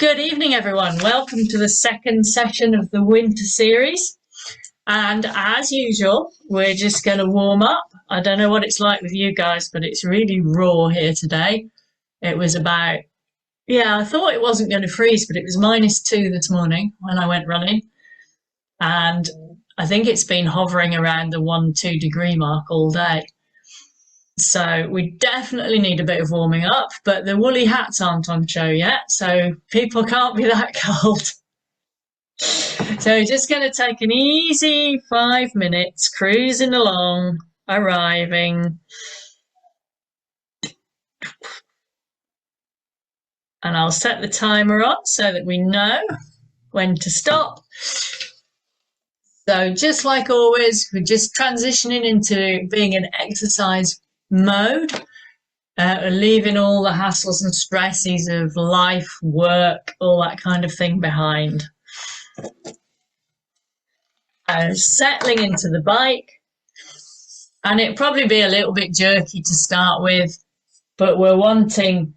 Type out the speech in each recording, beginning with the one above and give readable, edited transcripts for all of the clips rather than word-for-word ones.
Good evening, everyone. Welcome to the second session of the winter series. And as usual, we're just going to warm up. I don't know what it's like with you guys, but it's really raw here today. It was about, I thought it wasn't going to freeze, but it was -2 this morning when I went running. And I think it's been hovering around the 1-2 degree mark all day. So we definitely need a bit of warming up, but the woolly hats aren't on show yet, so people can't be that cold. So we're just going to take an easy 5 minutes, cruising along, arriving. And I'll set the timer on so that we know when to stop. So just like always, we're just transitioning into being in exercise mode, leaving all the hassles and stresses of life, work, all that kind of thing behind. Settling into the bike, and it'll probably be a little bit jerky to start with, but we're wanting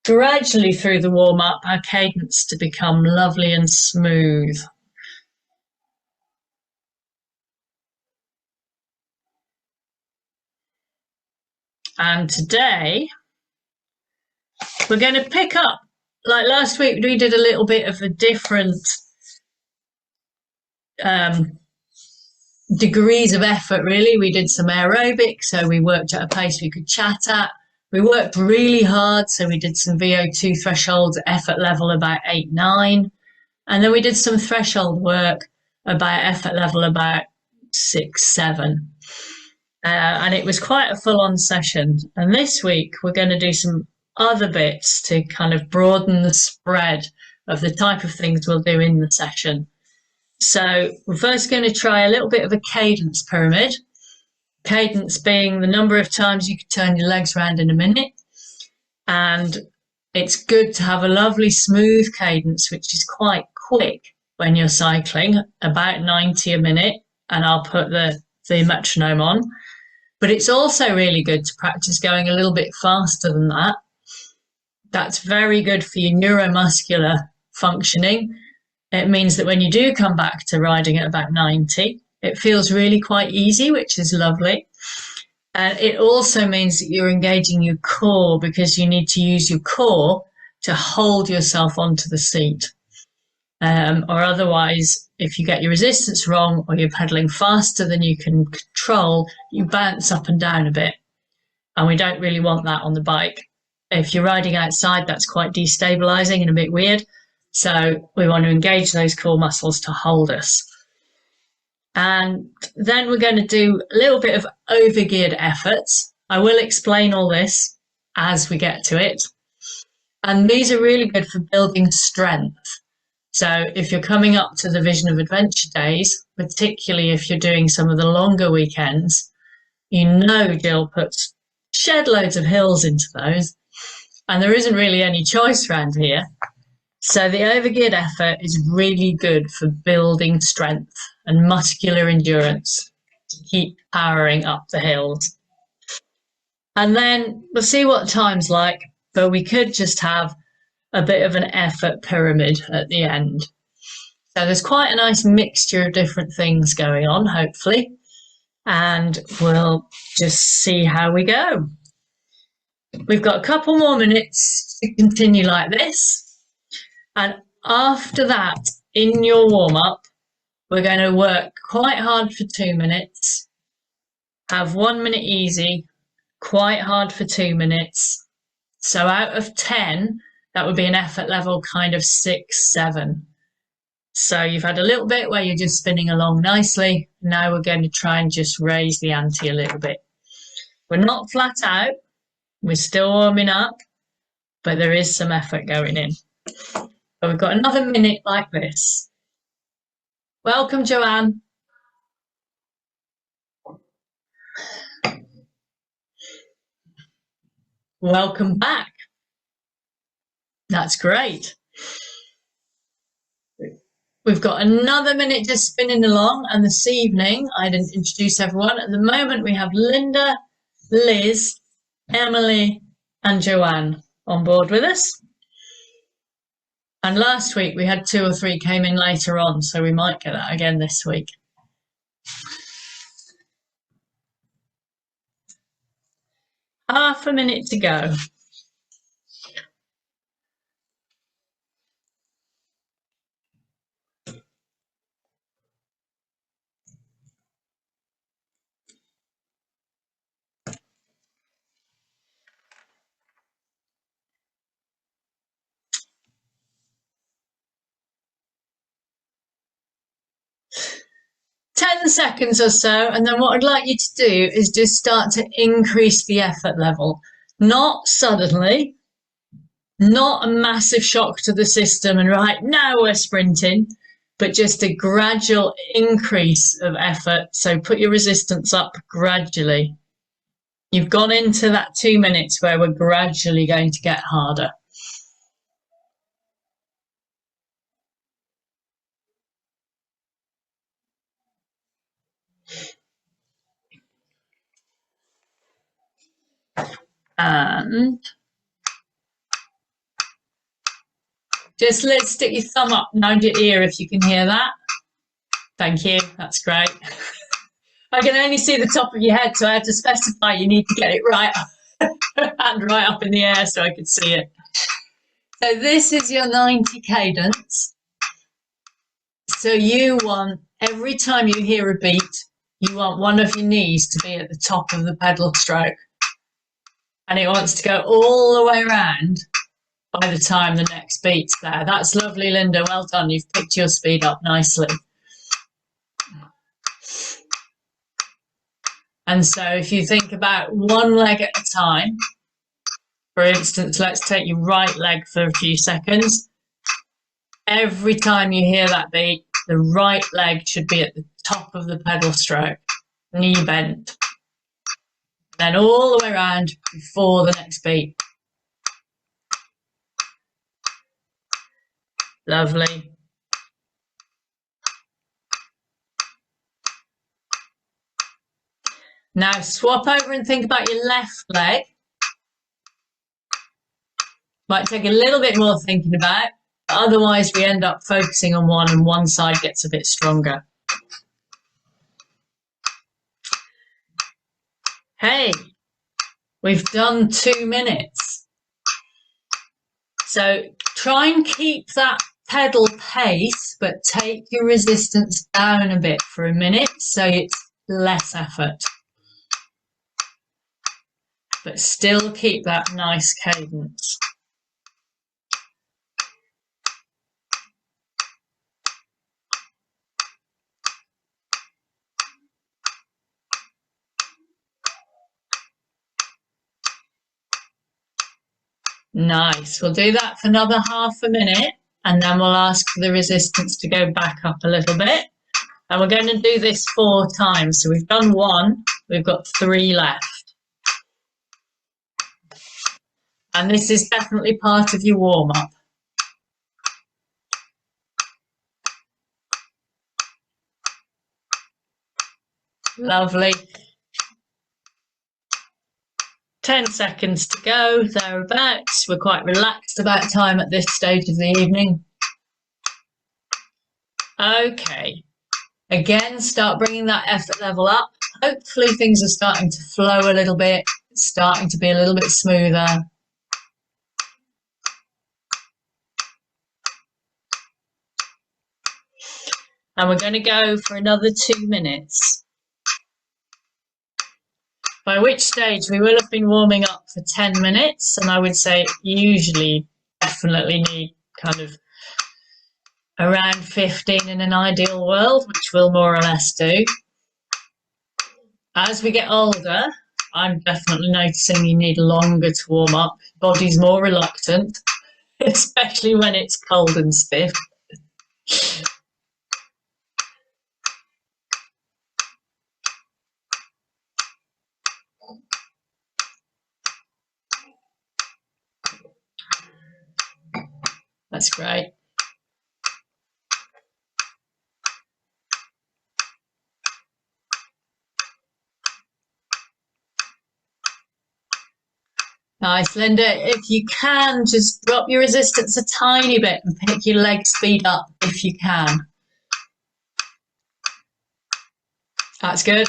gradually through the warm-up our cadence to become lovely and smooth. And today we're going to pick up, like last week we did a little bit of a different degrees of effort, really. We did some aerobic, so we worked at a pace we could chat at. We worked really hard, so we did some VO2 thresholds, effort level about 8-9. And then we did some threshold work about effort level about 6-7. And it was quite a full-on session. And this week we're going to do some other bits to kind of broaden the spread of the type of things we'll do in the session. So we're first going to try a little bit of a cadence pyramid. Cadence being the number of times you can turn your legs around in a minute. And it's good to have a lovely smooth cadence, which is quite quick when you're cycling, about 90 a minute. And I'll put the metronome on. But it's also really good to practice going a little bit faster than that. That's very good for your neuromuscular functioning. It means that when you do come back to riding at about 90, it feels really quite easy, which is lovely. And it also means that you're engaging your core, because you need to use your core to hold yourself onto the seat. Or otherwise, if you get your resistance wrong or you're pedaling faster than you can control, you bounce up and down a bit. And we don't really want that on the bike. If you're riding outside, that's quite destabilizing and a bit weird. So we want to engage those core muscles to hold us. And then we're going to do a little bit of overgeared efforts. I will explain all this as we get to it. And these are really good for building strength. So if you're coming up to the Vision of Adventure days, particularly if you're doing some of the longer weekends, you know Jill puts shed loads of hills into those, and there isn't really any choice around here. So the overgeared effort is really good for building strength and muscular endurance to keep powering up the hills. And then we'll see what time's like, but we could just have a bit of an effort pyramid at the end. So there's quite a nice mixture of different things going on, hopefully, and we'll just see how we go. We've got a couple more minutes to continue like this, and after that, in your warm-up, we're going to work quite hard for 2 minutes, have 1 minute easy, quite hard for 2 minutes. So out of 10, that would be an effort level kind of 6-7. So you've had a little bit where you're just spinning along nicely. Now we're going to try and just raise the ante a little bit. We're not flat out. We're still warming up, but there is some effort going in. So we've got another minute like this. Welcome, Joanne. Welcome back. That's great. We've got another minute just spinning along, and this evening I didn't introduce everyone. At the moment we have Linda, Liz, Emily and Joanne on board with us. And last week we had 2 or 3 came in later on, so we might get that again this week. Half a minute to go. Seconds or so, and then what I'd like you to do is just start to increase the effort level. Not suddenly, not a massive shock to the system and right now we're sprinting, but just a gradual increase of effort. So put your resistance up gradually. You've gone into that 2 minutes where we're gradually going to get harder. And just let's stick your thumb up around your ear if you can hear that. Thank you, that's great. I can only see the top of your head, so I have to specify you need to get it right and right up in the air so I can see it. So this is your 90 cadence. So you want, every time you hear a beat, you want one of your knees to be at the top of the pedal stroke. And it wants to go all the way around by the time the next beat's there. That's lovely, Linda. Well done. You've picked your speed up nicely. And so if you think about one leg at a time, for instance, let's take your right leg for a few seconds. Every time you hear that beat, the right leg should be at the top of the pedal stroke, knee bent. Then all the way around before the next beat. Lovely. Now swap over and think about your left leg. Might take a little bit more thinking about, but otherwise we end up focusing on one and one side gets a bit stronger. Hey, we've done 2 minutes. So try and keep that pedal pace, but take your resistance down a bit for a minute so it's less effort. But still keep that nice cadence. Nice. We'll do that for another half a minute and then we'll ask for the resistance to go back up a little bit. And we're going to do this 4 times. So we've done 1, we've got 3 left. And this is definitely part of your warm-up. Lovely. 10 seconds to go, thereabouts. We're quite relaxed about time at this stage of the evening. Okay. Again, start bringing that effort level up. Hopefully things are starting to flow a little bit, starting to be a little bit smoother. And we're going to go for another 2 minutes. By which stage we will have been warming up for 10 minutes. And I would say usually definitely need kind of around 15 in an ideal world, which we'll more or less do. As we get older, I'm definitely noticing you need longer to warm up. Body's more reluctant, especially when it's cold and stiff. That's great. Nice, Linda. If you can, just drop your resistance a tiny bit and pick your leg speed up if you can. That's good.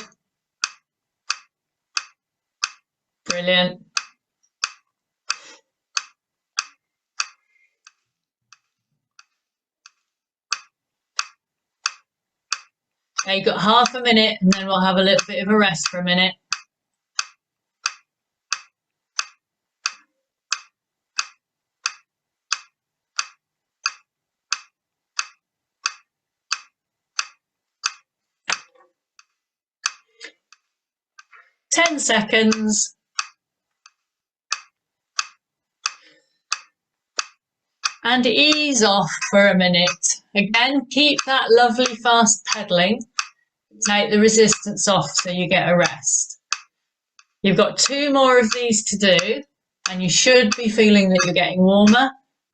Brilliant. Okay, you've got half a minute and then we'll have a little bit of a rest for a minute. Ten seconds. And ease off for a minute. Again, keep that lovely fast pedaling. Take the resistance off so you get a rest. You've got 2 more of these to do, and you should be feeling that you're getting warmer.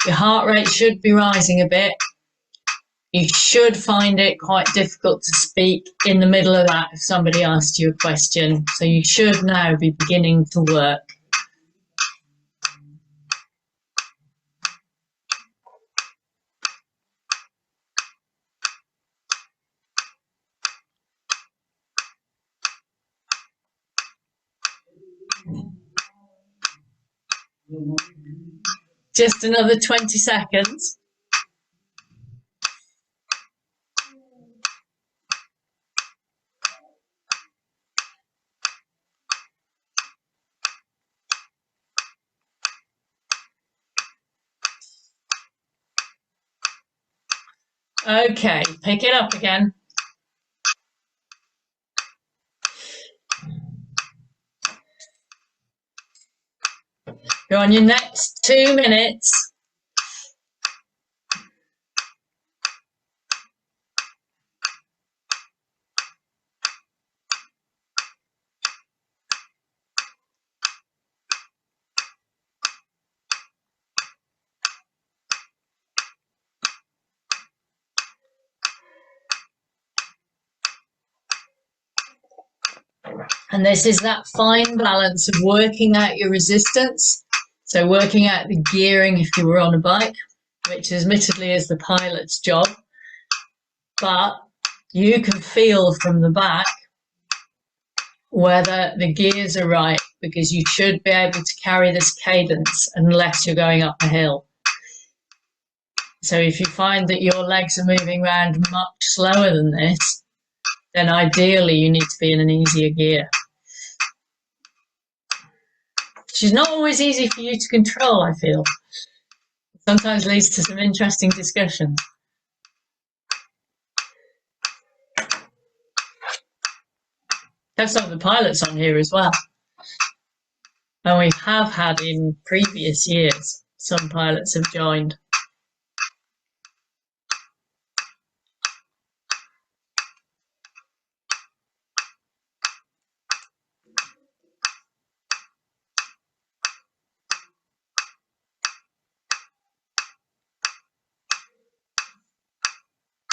Your heart rate should be rising a bit. You should find it quite difficult to speak in the middle of that if somebody asked you a question. So you should now be beginning to work. Just another 20 seconds. Okay, pick it up again. You're on your next 2 minutes. And this is that fine balance of working out your resistance. So working out the gearing if you were on a bike, which admittedly is the pilot's job. But you can feel from the back whether the gears are right, because you should be able to carry this cadence unless you're going up a hill. So if you find that your legs are moving around much slower than this, then ideally you need to be in an easier gear. Which is not always easy for you to control, I feel. Sometimes leads to some interesting discussions. Have some of the pilots on here as well. And we have had in previous years, some pilots have joined.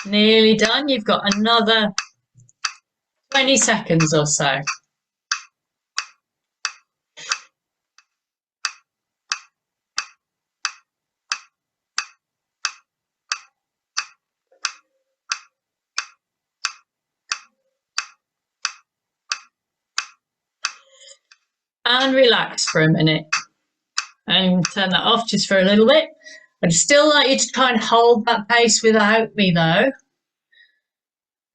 Nearly done. You've got another 20 seconds or so. And relax for a minute. And turn that off just for a little bit. I'd still like you to try and hold that pace without me though.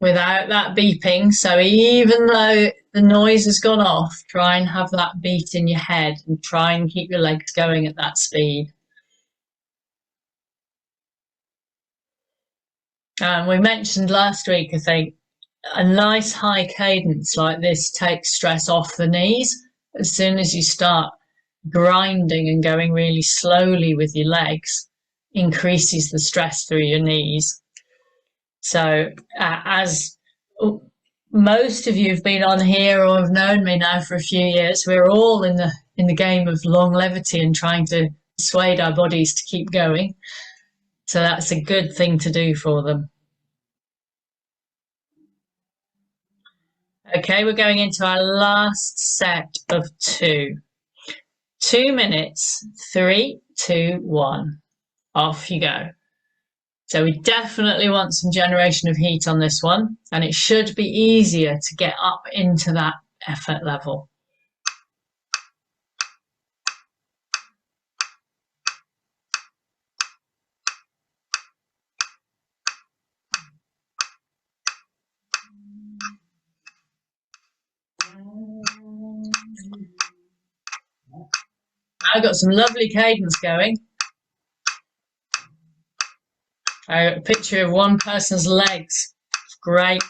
Without that beeping. So even though the noise has gone off, try and have that beat in your head and try and keep your legs going at that speed. We mentioned last week, I think, a nice high cadence like this takes stress off the knees. As soon as you start grinding and going really slowly with your legs, increases the stress through your knees. So as most of you have been on here or have known me now for a few years, we're all in the game of longevity and trying to persuade our bodies to keep going. So that's a good thing to do for them. Okay, we're going into our last set of 2. 2 minutes. 3, 2, 1. Off you go. So we definitely want some generation of heat on this one, and it should be easier to get up into that effort level. I got some lovely cadence going. I got a picture of one person's legs. It's great.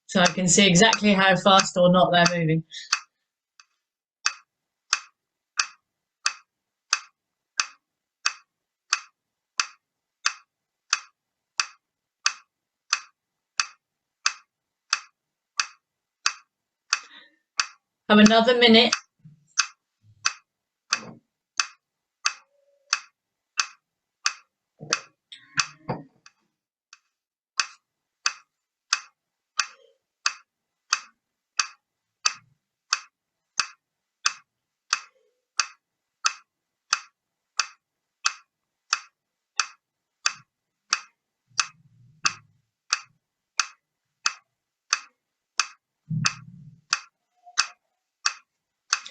So I can see exactly how fast or not they're moving. Have another minute.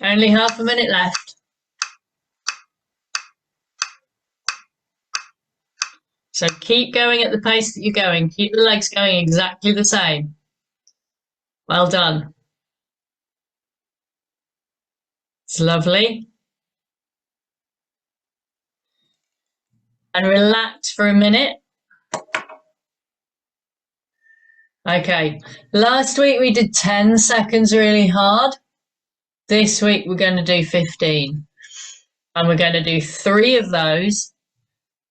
Only half a minute left. So keep going at the pace that you're going. Keep the legs going exactly the same. Well done. It's lovely. And relax for a minute. Okay, last week we did 10 seconds really hard. This week we're going to do 15. And we're going to do 3 of those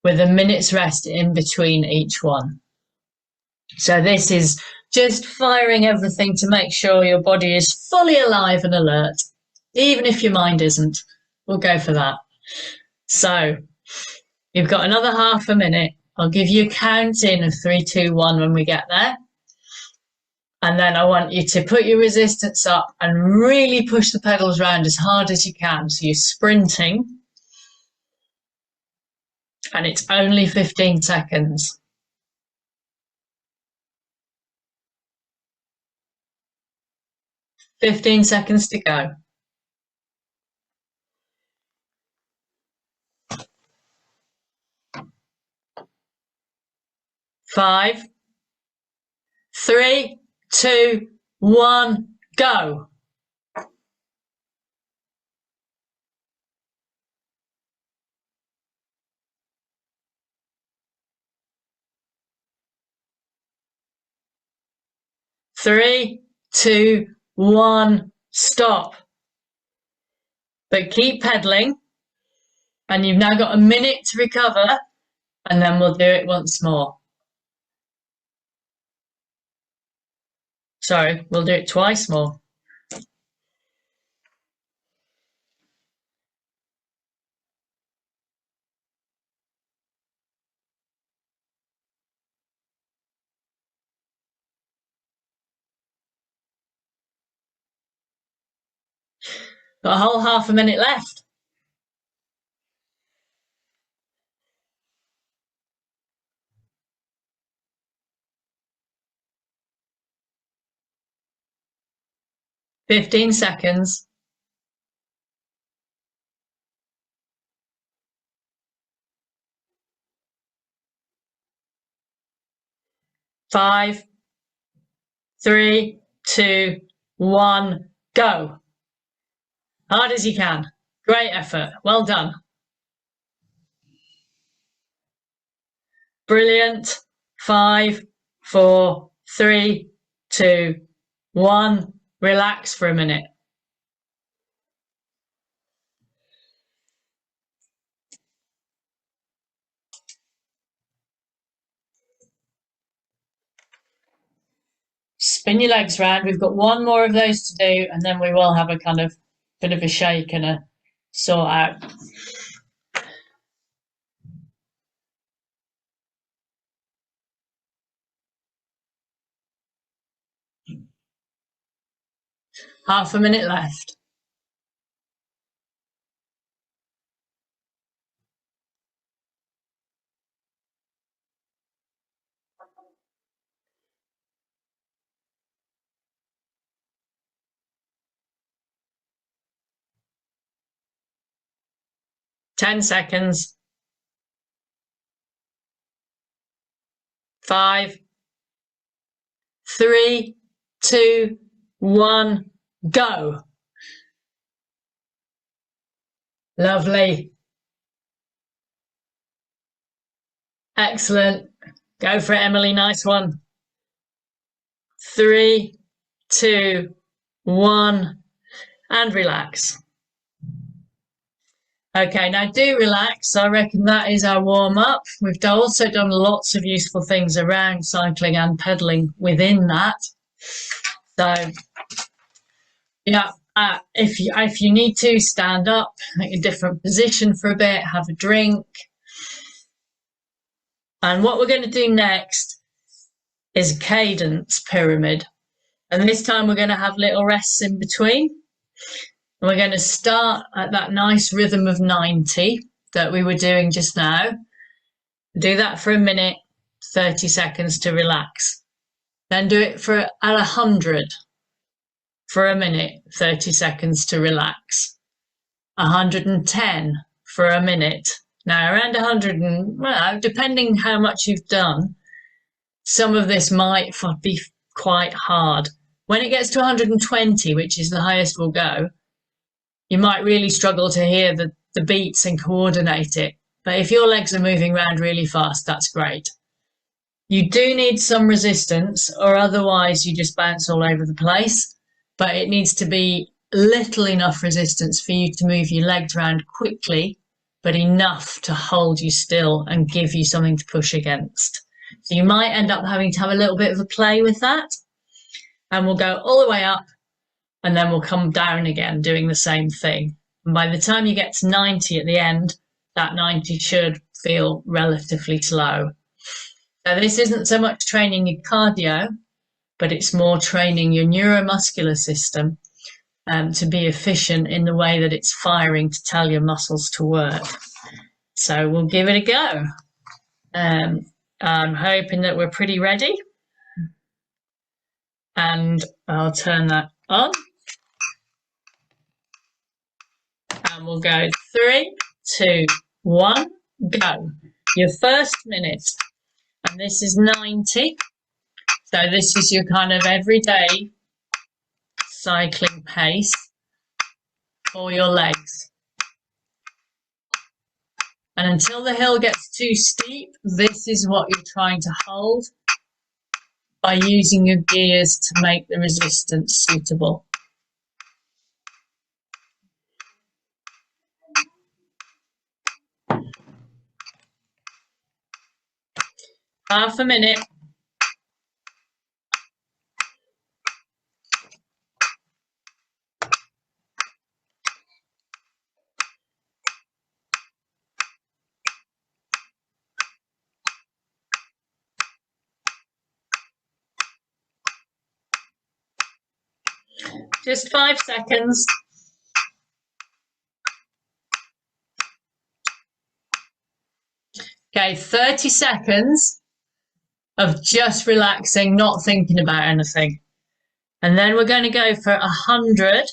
with a minute's rest in between each one. So this is just firing everything to make sure your body is fully alive and alert, even if your mind isn't. We'll go for that. So you've got another half a minute. I'll give you a count in of 3, 2, 1 when we get there. And then I want you to put your resistance up and really push the pedals around as hard as you can. So you're sprinting. And it's only 15 seconds. 15 seconds to go. 5, 3, 2, 1, go. Three, 2, 1, stop. But keep pedaling. And you've now got a minute to recover, and then we'll do it once more. Sorry, we'll do it twice more. Got a whole half a minute left. Fifteen seconds. 5, 3, 2, 1, go. Hard as you can. Great effort. Well done. Brilliant. 5, 4, 3, 2, 1. Relax for a minute. Spin your legs round. We've got one more of those to do, and then we will have a kind of bit of a shake and a sort out. Half a minute left. Ten seconds. 5, 3, 2, 1, go. Lovely. Excellent. Go for it, Emily. Nice one. 3, 2, 1, and relax. Okay, now do relax. I reckon that is our warm up. We've also done lots of useful things around cycling and pedaling within that. So, yeah, if you need to, stand up, make a different position for a bit, have a drink. And what we're going to do next is a cadence pyramid. And this time we're going to have little rests in between. And we're going to start at that nice rhythm of 90 that we were doing just now. Do that for a minute, 30 seconds to relax. Then do it at 100 for a minute, 30 seconds to relax. 110 for a minute. Now around 100, well, depending how much you've done, some of this might be quite hard. When it gets to 120, which is the highest we'll go, you might really struggle to hear the beats and coordinate it. But if your legs are moving around really fast, that's great. You do need some resistance, or otherwise you just bounce all over the place. But it needs to be little enough resistance for you to move your legs around quickly, but enough to hold you still and give you something to push against. So you might end up having to have a little bit of a play with that. And we'll go all the way up, and then we'll come down again doing the same thing. And by the time you get to 90 at the end, that 90 should feel relatively slow. So this isn't so much training your cardio, but it's more training your neuromuscular system to be efficient in the way that it's firing to tell your muscles to work. So we'll give it a go. I'm hoping that we're pretty ready. And I'll turn that on. And we'll go 3, 2, 1, go. Your first minute. And this is 90. So this is your kind of everyday cycling pace for your legs. And until the hill gets too steep, this is what you're trying to hold by using your gears to make the resistance suitable. Half a minute. Just 5 seconds. Okay, 30 seconds of just relaxing, not thinking about anything. And then we're going to go for 100.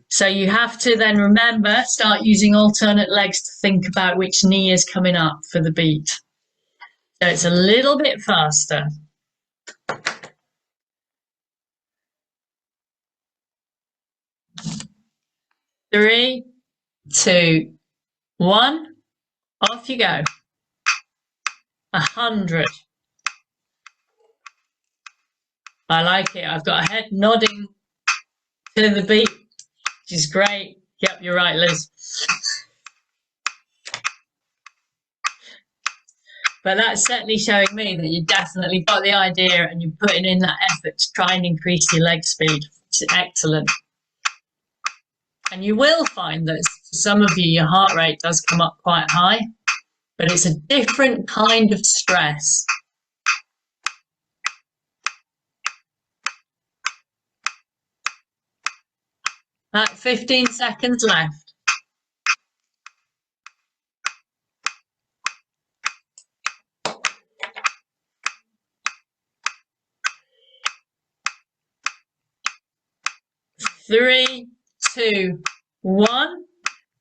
So you have to then remember, start using alternate legs to think about which knee is coming up for the beat. So it's a little bit faster. 3, 2, 1, off you go. 100. I like it. I've got a head nodding to the beat, which is great. Yep, you're right, Liz. But that's certainly showing me that you definitely got the idea and you're putting in that effort to try and increase your leg speed. It's excellent. And you will find that for some of you, your heart rate does come up quite high, but it's a different kind of stress. 15 seconds left. Three, two, one,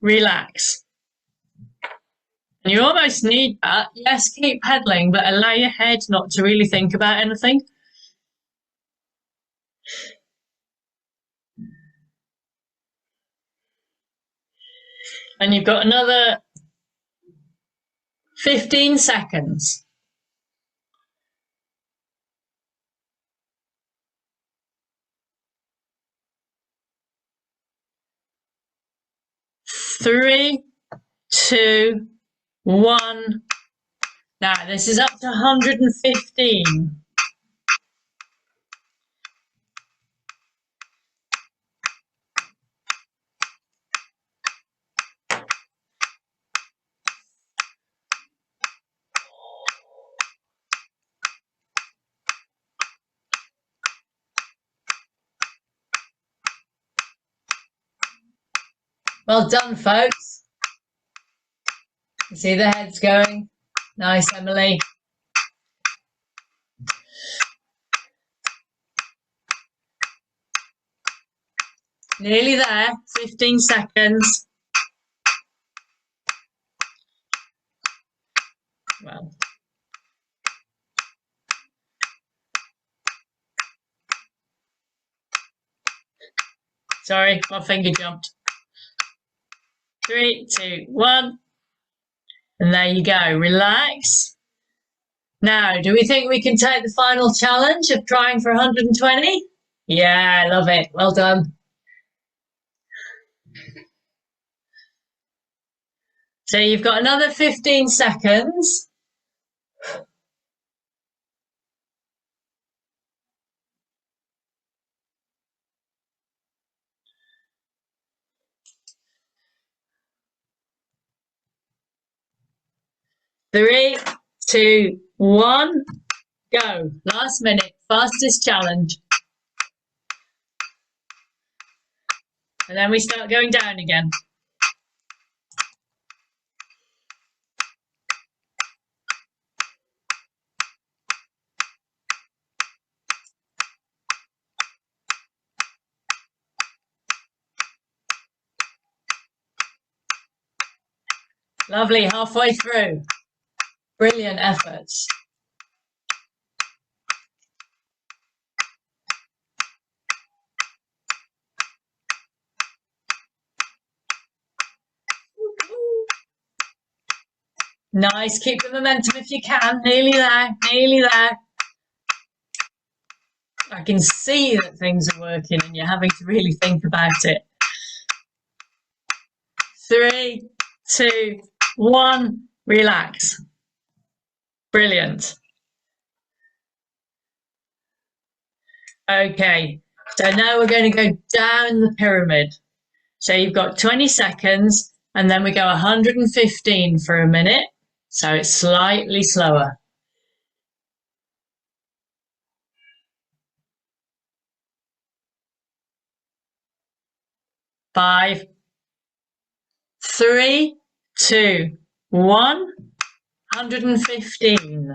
relax. And you almost need that. Yes, keep pedaling, but allow your head not to really think about anything. And you've got another 15 seconds. Three, two, one. Now, this is up to 115. Well done, folks. You see the heads going? Nice, Emily. Nearly there, 15 seconds. Well. Sorry, my finger jumped. 3, 2, 1. And there you go, relax. Now, do we think we can take the final challenge of trying for 120? Yeah, I love it. Well done. So you've got another 15 seconds. Three, two, one, go. Last minute, fastest challenge. And then we start going down again. Lovely, halfway through. Brilliant efforts. Nice, keep the momentum if you can. Nearly there, nearly there. I can see that things are working and you're having to really think about it. 3, 2, 1, relax. Brilliant. Okay, so now we're going to go down the pyramid. So you've got 20 seconds and then we go 115 for a minute. So it's slightly slower. 5, 3, 2, 1, 115.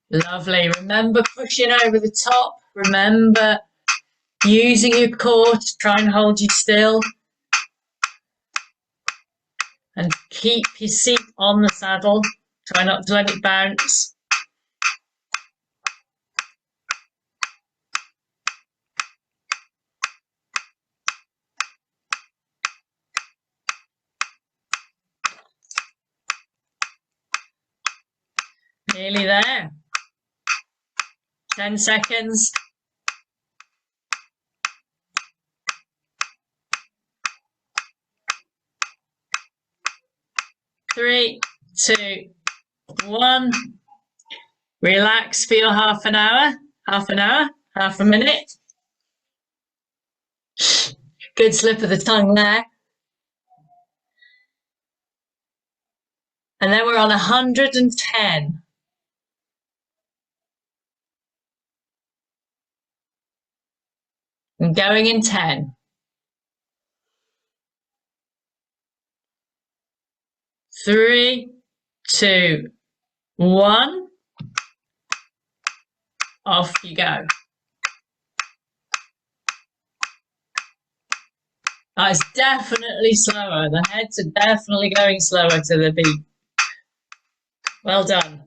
Lovely. Remember pushing over the top. Remember using your core to try and hold you still. And keep your seat on the saddle. Try not to let it bounce. Nearly there. 10 seconds. 3, 2, 1. Relax for your half an hour, half a minute. Good slip of the tongue there. And then we're on 110. And going in 10. 3, 2, 1. Off you go. It's definitely slower. The heads are definitely going slower to the beat. Well done.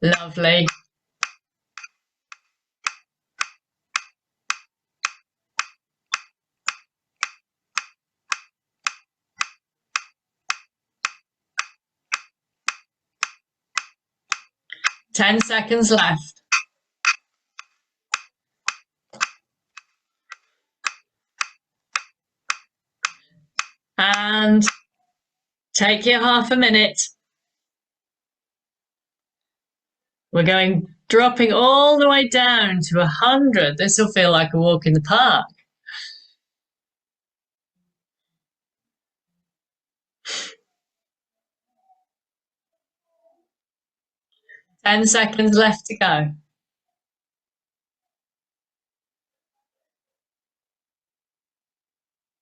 Lovely. Ten seconds left. And take your half a minute. We're dropping all the way down to 100. This will feel like a walk in the park. Ten seconds left to go.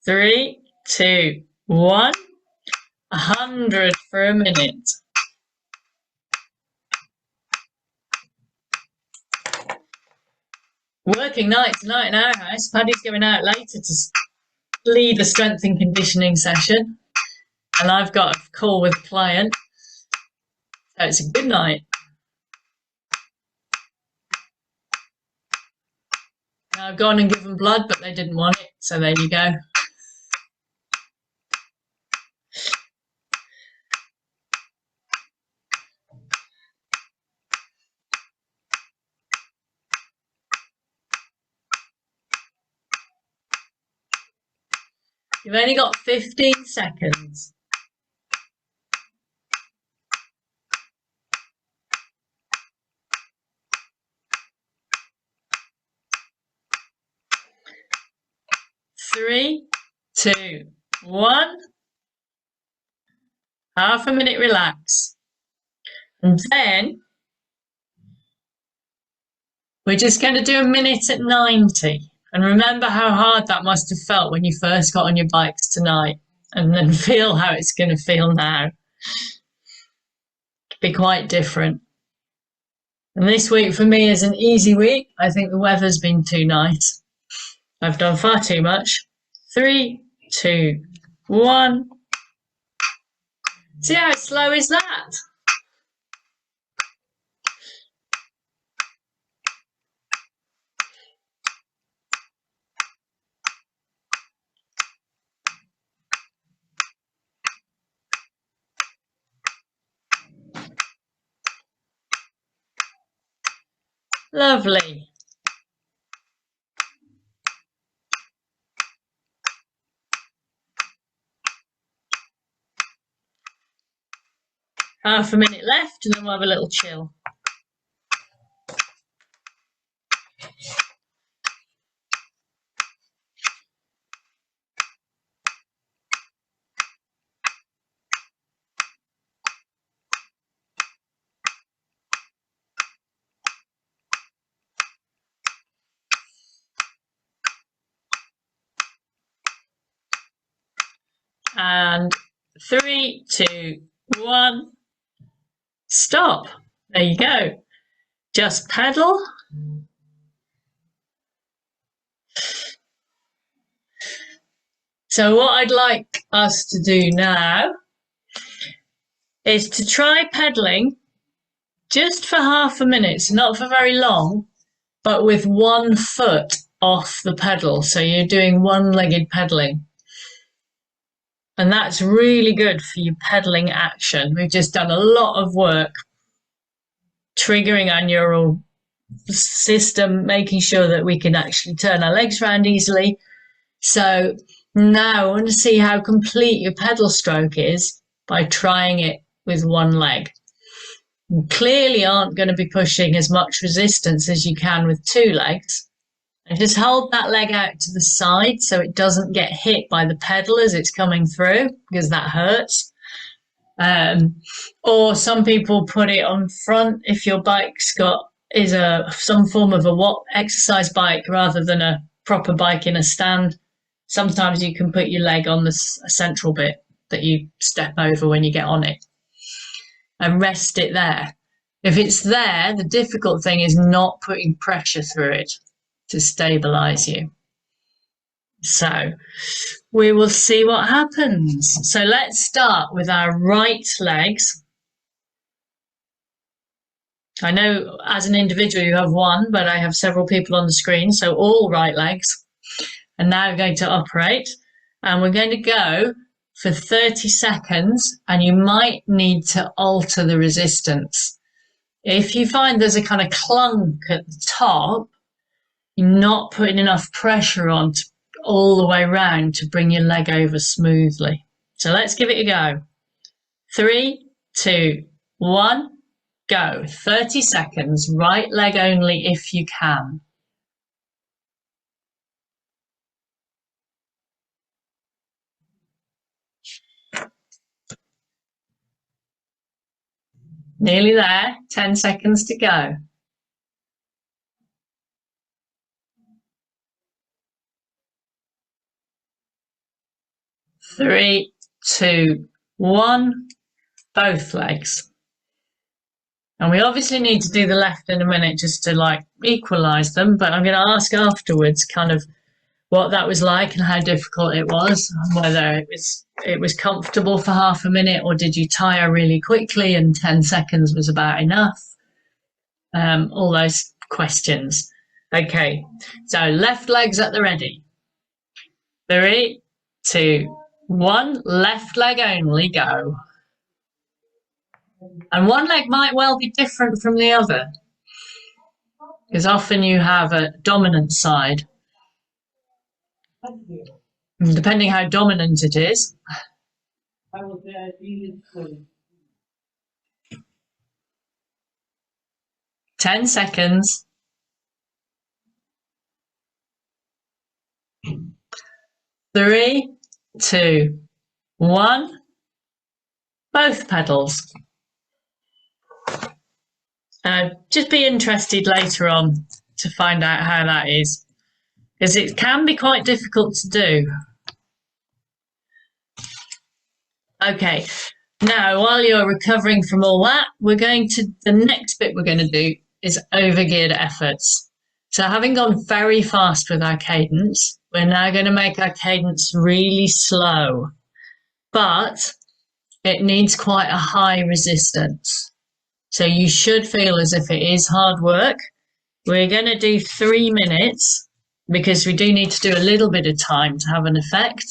3, 2, 1. 100 for a minute. Working night tonight in our house. Paddy's going out later to lead a strength and conditioning session. And I've got a call with a client. So it's a good night. I've gone and given blood, but they didn't want it. So there you go. You've only got 15 seconds. Three, 2, 1. Half a minute relax. And then we're just going to do a minute at 90. And remember how hard that must have felt when you first got on your bikes tonight. And then feel how it's going to feel now. It'll be quite different. And this week for me is an easy week. I think the weather's been too nice. I've done far too much. 3, 2, 1. See how slow is that? Lovely. Half a minute left and then we'll have a little chill. And 3, 2, 1. Stop. There you go. Just pedal. So what I'd like us to do now is to try pedaling just for half a minute, so not for very long, but with one foot off the pedal. So you're doing one-legged pedaling. And that's really good for your pedaling action. We've just done a lot of work triggering our neural system, making sure that we can actually turn our legs around easily. So Now I want to see how complete your pedal stroke is by trying it with one leg. You clearly aren't going to be pushing as much resistance as you can with two legs. And just hold that leg out to the side so it doesn't get hit by the pedal as it's coming through, because that hurts. Or some people put it on front if your bike's is some form of a exercise bike rather than a proper bike in a stand. Sometimes you can put your leg on the central bit that you step over when you get on it and rest it there. If it's there, the difficult thing is not putting pressure through it to stabilize you. So we will see what happens. So let's start with our right legs. I know as an individual you have one, but I have several people on the screen, so all right legs. And now we're going to operate, and we're going to go for 30 seconds, and you might need to alter the resistance. If you find there's a kind of clunk at the top, you're not putting enough pressure on all the way around to bring your leg over smoothly. So let's give it a go. 3, 2, 1, go. 30 seconds, right leg only if you can. Nearly there, 10 seconds to go. 3, 2, 1, both legs. And we obviously need to do the left in a minute just to like equalize them, but I'm going to ask afterwards kind of what that was like and how difficult it was, whether it was comfortable for half a minute or did you tire really quickly and 10 seconds was about enough. All those questions. Okay, so left legs at the ready. 3, 2, 1, left leg only, go. And one leg might well be different from the other, because often you have a dominant side. Depending how dominant it is. 10 seconds. 3, 2, 1. Both pedals. Just be interested later on to find out how that is, because it can be quite difficult to do. Okay, now while you're recovering from all that, the next bit we're going to do is overgeared efforts. So having gone very fast with our cadence, we're now going to make our cadence really slow, but it needs quite a high resistance. So you should feel as if it is hard work. We're going to do 3 minutes because we do need to do a little bit of time to have an effect.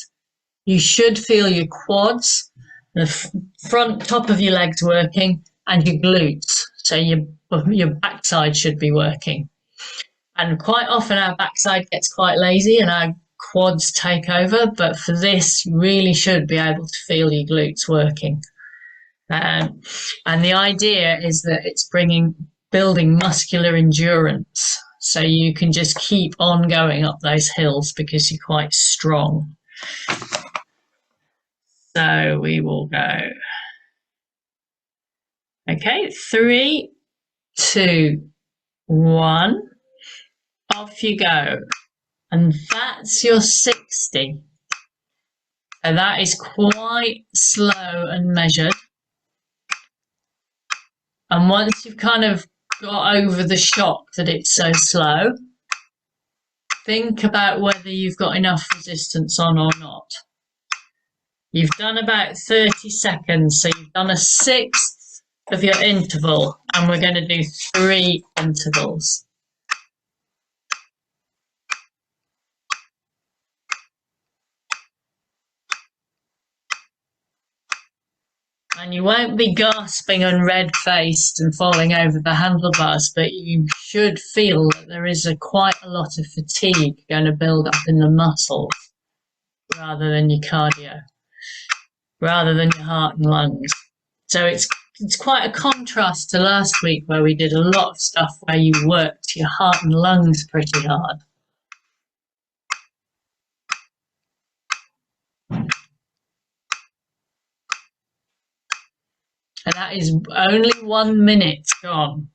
You should feel your quads, the front top of your legs working, and your glutes. So your backside should be working. And quite often our backside gets quite lazy and our quads take over. But for this, you really should be able to feel your glutes working. And the idea is that it's building muscular endurance. So you can just keep on going up those hills because you're quite strong. So we will go. Okay, 3, 2, 1. Off you go. And that's your 60. So that is quite slow and measured. And once you've kind of got over the shock that it's so slow, think about whether you've got enough resistance on or not. You've done about 30 seconds, so you've done a 1/6 of your interval, and we're going to do 3 intervals. And you won't be gasping and red-faced and falling over the handlebars, but you should feel that there is quite a lot of fatigue going to build up in the muscles rather than your cardio, rather than your heart and lungs. So it's quite a contrast to last week where we did a lot of stuff where you worked your heart and lungs pretty hard. And that is only 1 minute gone.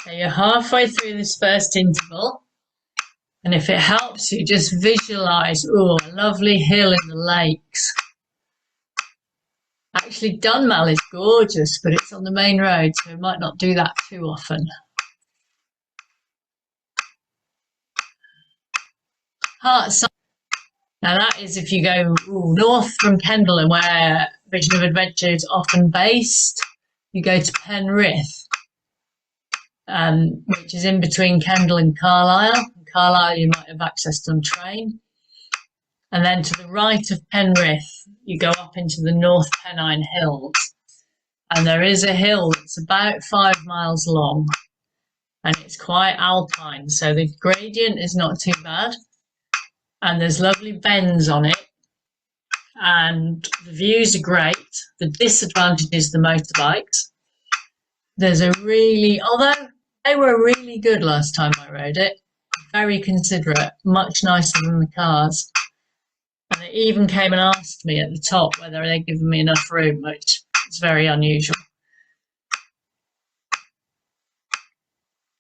So you're halfway through this first interval. And if it helps you, just visualize, oh, a lovely hill in the lakes. Actually, Dunmall is gorgeous, but it's on the main road, so we might not do that too often. Heartside. Now that is if you go north from Kendal and where Vision of Adventure is often based, you go to Penrith, which is in between Kendal and Carlisle. In Carlisle you might have access to a train. And then to the right of Penrith, you go up into the North Pennine Hills. And there is a hill that's about 5 miles long. And it's quite alpine, so the gradient is not too bad. And there's lovely bends on it. And the views are great. The disadvantage is the motorbikes. There's a really, although they were really good last time I rode it, very considerate, much nicer than the cars. And they even came and asked me at the top whether they'd given me enough room, which is very unusual.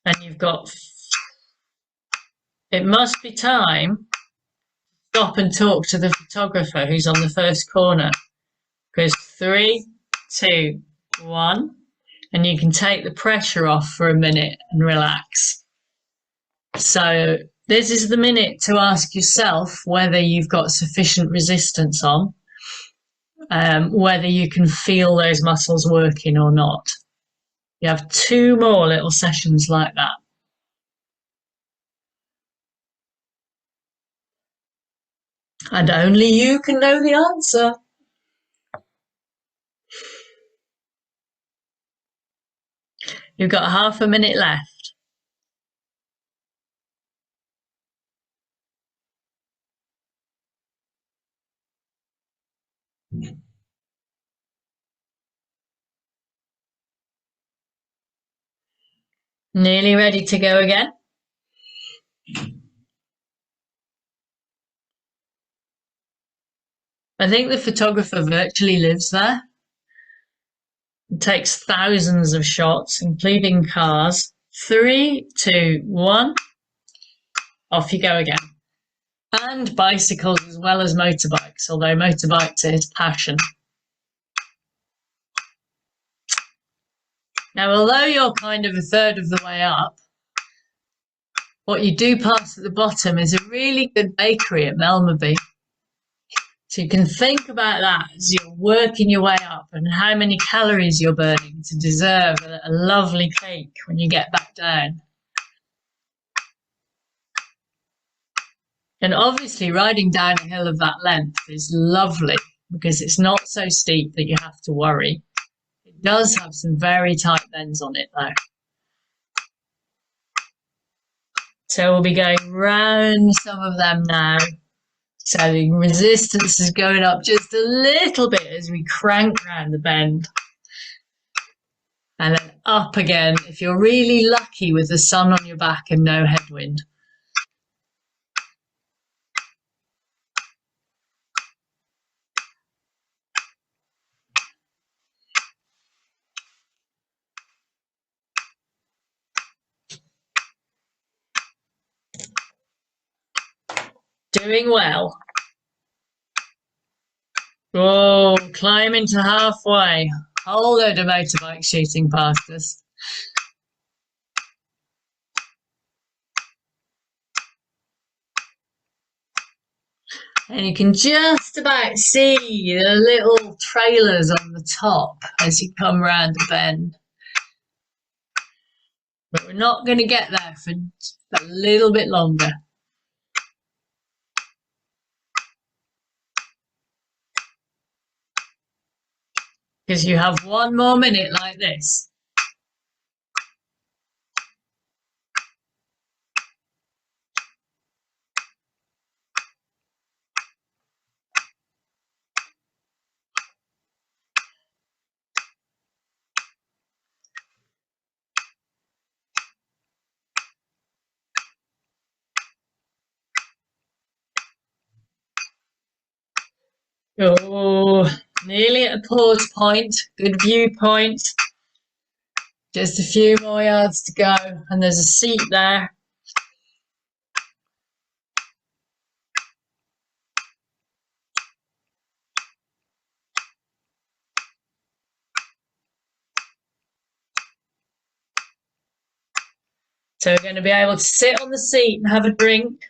And you've got, it must be time to stop and talk to the photographer who's on the first corner. Because 3, 2, 1, and you can take the pressure off for a minute and relax. So this is the minute to ask yourself whether you've got sufficient resistance on, whether you can feel those muscles working or not. You have 2 more little sessions like that. And only you can know the answer. You've got half a minute left. Nearly ready to go again? I think the photographer virtually lives there. It takes thousands of shots, including cars. 3, 2, 1. Off you go again. And bicycles as well as motorbikes, although motorbikes are his passion. Now, although you're kind of a third of the way up, what you do pass at the bottom is a really good bakery at Melmerby. So you can think about that as you're working your way up and how many calories you're burning to deserve a lovely cake when you get back down. And obviously riding down a hill of that length is lovely because it's not so steep that you have to worry. It does have some very tight bends on it though. So we'll be going round some of them now. So the resistance is going up just a little bit as we crank round the bend. And then up again if you're really lucky with the sun on your back and no headwind. Doing well. Oh, climbing to halfway. Whole load of motorbikes shooting past us. And you can just about see the little trailers on the top as you come round the bend. But we're not going to get there for a little bit longer. because you have 1 more minute like this. Oh, nearly at a pause point. Good viewpoint. Just a few more yards to go, and there's a seat there. So we're going to be able to sit on the seat and have a drink.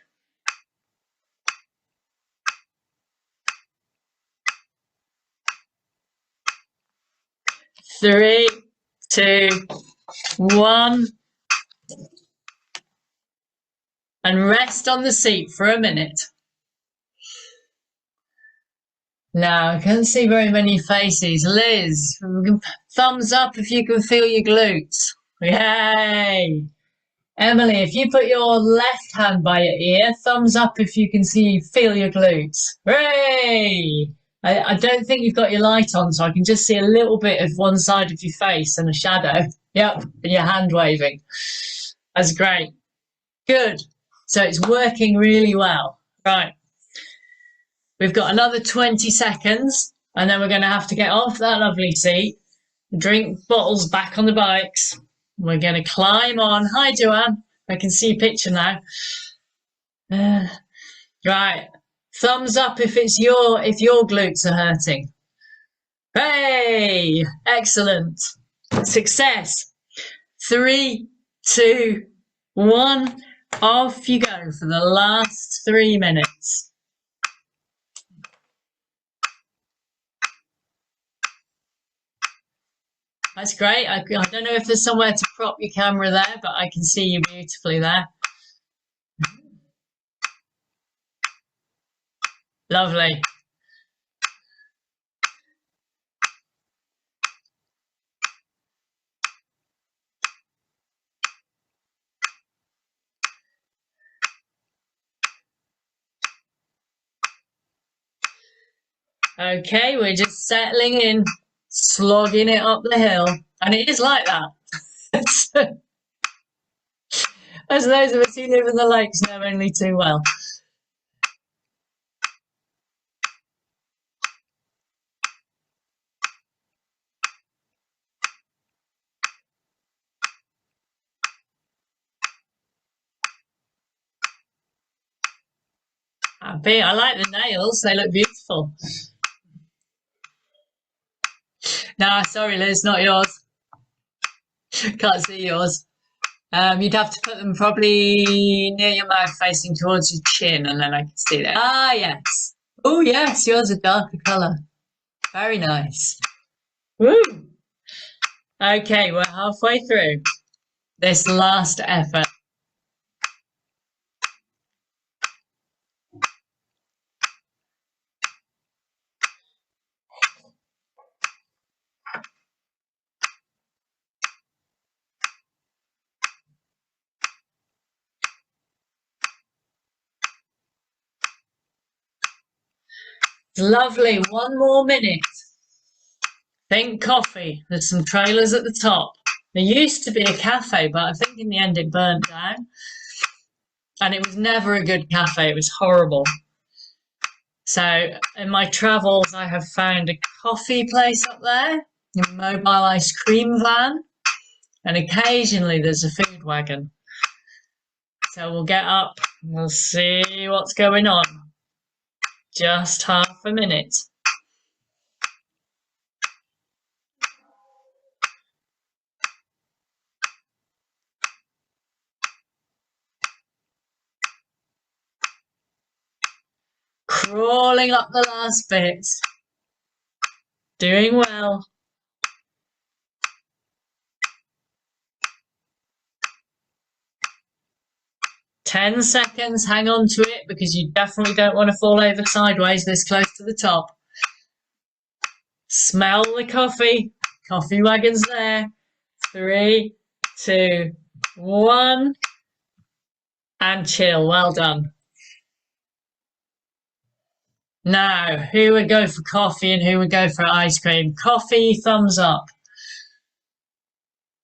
Three, two, one. And rest on the seat for a minute. Now, I can't see very many faces. Liz, thumbs up if you can feel your glutes. Yay! Emily, if you put your left hand by your ear, thumbs up if you can feel your glutes. Hooray! I don't think you've got your light on, so I can just see a little bit of one side of your face and a shadow. Yep, and your hand waving. That's great. Good. So it's working really well. Right. We've got another 20 seconds, and then we're going to have to get off that lovely seat, drink bottles back on the bikes. We're going to climb on. Hi, Joanne. I can see your picture now. Right. Thumbs up if your glutes are hurting. Hey! Excellent. Success. 3, 2, 1. Off you go for the last 3 minutes. That's great. I don't know if there's somewhere to prop your camera there, but I can see you beautifully there. Lovely. Okay, we're just settling in, slogging it up the hill. And it is like that. As those of us who live in the lakes know only too well. I like the nails, they look beautiful. Nah, sorry, Liz, not yours. Can't see yours. You'd have to put them probably near your mouth, facing towards your chin, and then I can see that. Ah, yes. Oh, yes, yours are darker colour. Very nice. Woo! Okay, we're halfway through this last effort. Lovely. 1 more minute. Think coffee. There's some trailers at the top. There used to be a cafe, but I think in the end it burnt down. And it was never a good cafe. It was horrible. So in my travels, I have found a coffee place up there, a mobile ice cream van, and occasionally there's a food wagon. So we'll get up and we'll see what's going on. Just half a minute. Crawling up the last bit. Doing well. Ten seconds, hang on to it because you definitely don't want to fall over sideways this close to the top. Smell the coffee. Coffee wagon's there. 3, 2, 1. And chill. Well done. Now, who would go for coffee and who would go for ice cream? Coffee, thumbs up.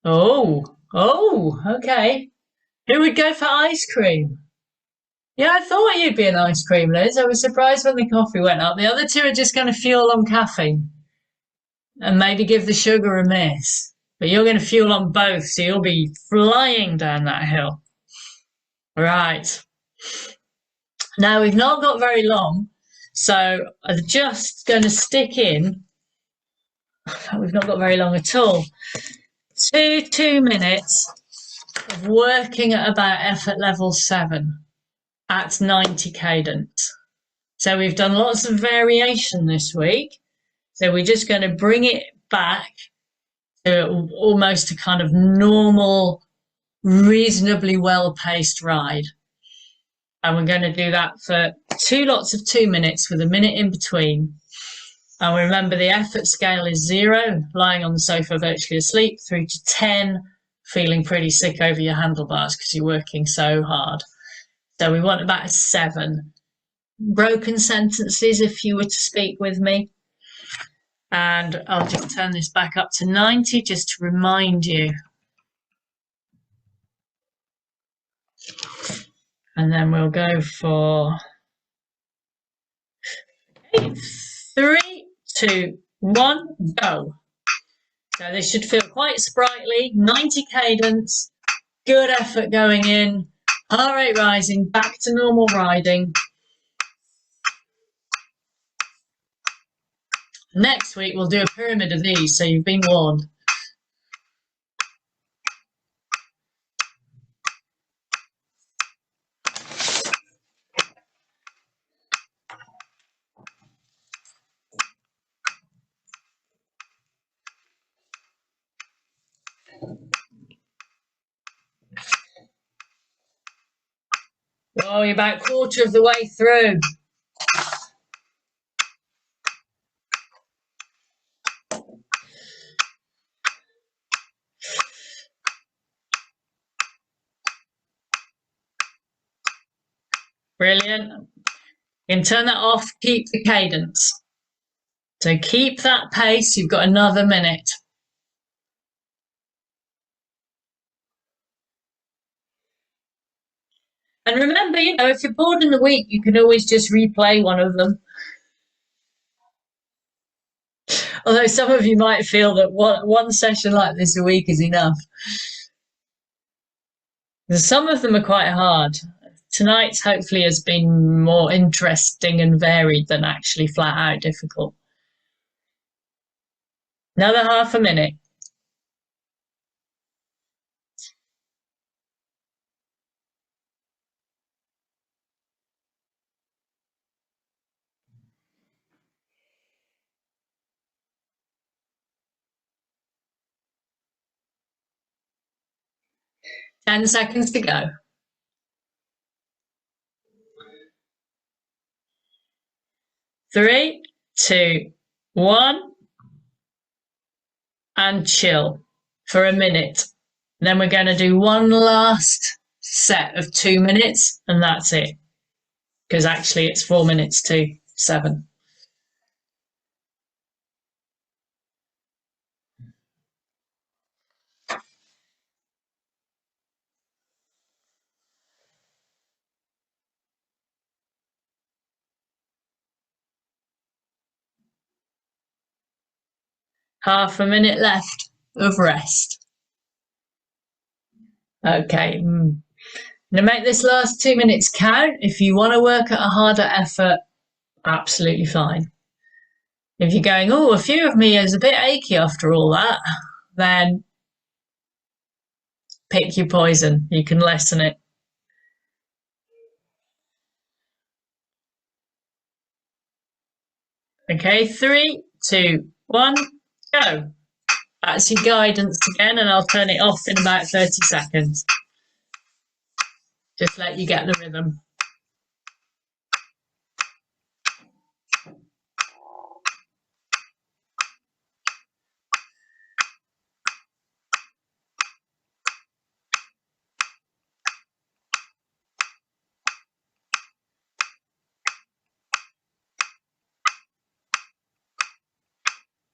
Oh, okay. Who would go for ice cream? Yeah, I thought you'd be an ice cream, Liz. I was surprised when the coffee went up. The other two are just going to fuel on caffeine and maybe give the sugar a miss. But you're going to fuel on both, so you'll be flying down that hill. Right. Now, we've not got very long, so I'm just going to stick in. We've not got very long at all. 2 minutes of working at about effort level 7 at 90 cadence. So we've done lots of variation this week. So we're just going to bring it back to almost a kind of normal, reasonably well-paced ride. And we're going to do that for 2 lots of 2 minutes with a minute in between. And remember, the effort scale is 0, lying on the sofa virtually asleep, through to 10, feeling pretty sick over your handlebars because you're working so hard. So we want about a 7. Broken sentences if you were to speak with me. And I'll just turn this back up to 90 just to remind you. And then we'll go for 3, 2, 1, go. So this should feel quite sprightly, 90 cadence, good effort going in, heart rate rising, back to normal riding. Next week we'll do a pyramid of these, so you've been warned. Oh, you're about a quarter of the way through. Brilliant. You can turn that off, keep the cadence. So keep that pace, you've got another minute. And remember, if you're bored in the week, you can always just replay one of them. Although some of you might feel that one session like this a week is enough. Some of them are quite hard. Tonight's hopefully has been more interesting and varied than actually flat out difficult. Another half a minute. Ten seconds to go. Three, two, one, and chill for a minute. Then we're going to do one last set of 2 minutes, and that's it. Because actually it's 4 minutes to 7. Half a minute left of rest. Okay. Now make this last 2 minutes count. If you want to work at a harder effort, absolutely fine. If you're going, oh, a few of me is a bit achy after all that, then pick your poison. You can lessen it. Okay, 3, 2, 1, go. That's your guidance again, and I'll turn it off in about 30 seconds. Just let you get the rhythm.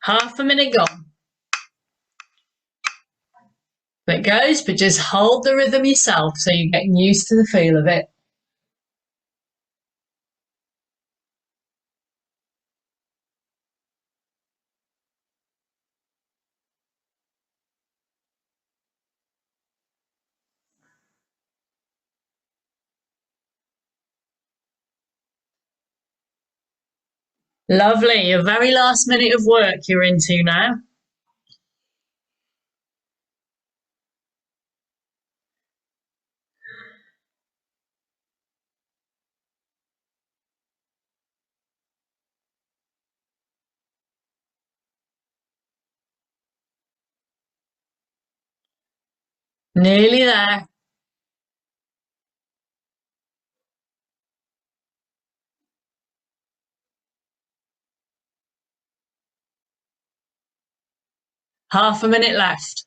Half a minute gone. It goes, but just hold the rhythm yourself so you're getting used to the feel of it. Lovely. Your very last minute of work you're into now. Nearly there. Half a minute left.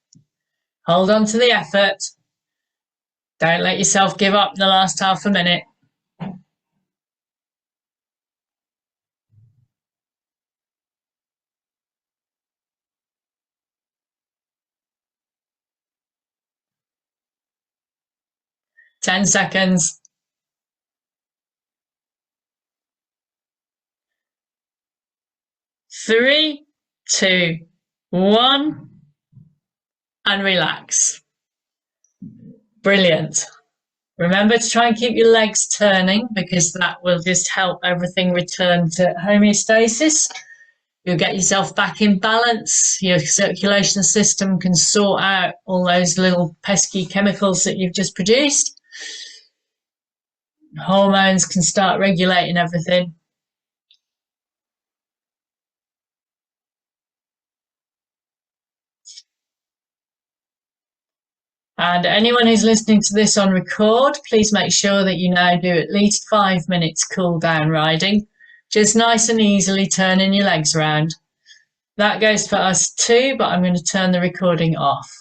Hold on to the effort. Don't let yourself give up in the last half a minute. Ten seconds. 3, 2, 1, and relax. Brilliant. Remember to try and keep your legs turning because that will just help everything return to homeostasis. You'll get yourself back in balance. Your circulation system can sort out all those little pesky chemicals that you've just produced. Hormones can start regulating everything. And anyone who's listening to this on record, please make sure that you now do at least 5 minutes cool down riding, just nice and easily turning your legs around. That goes for us too, but I'm going to turn the recording off.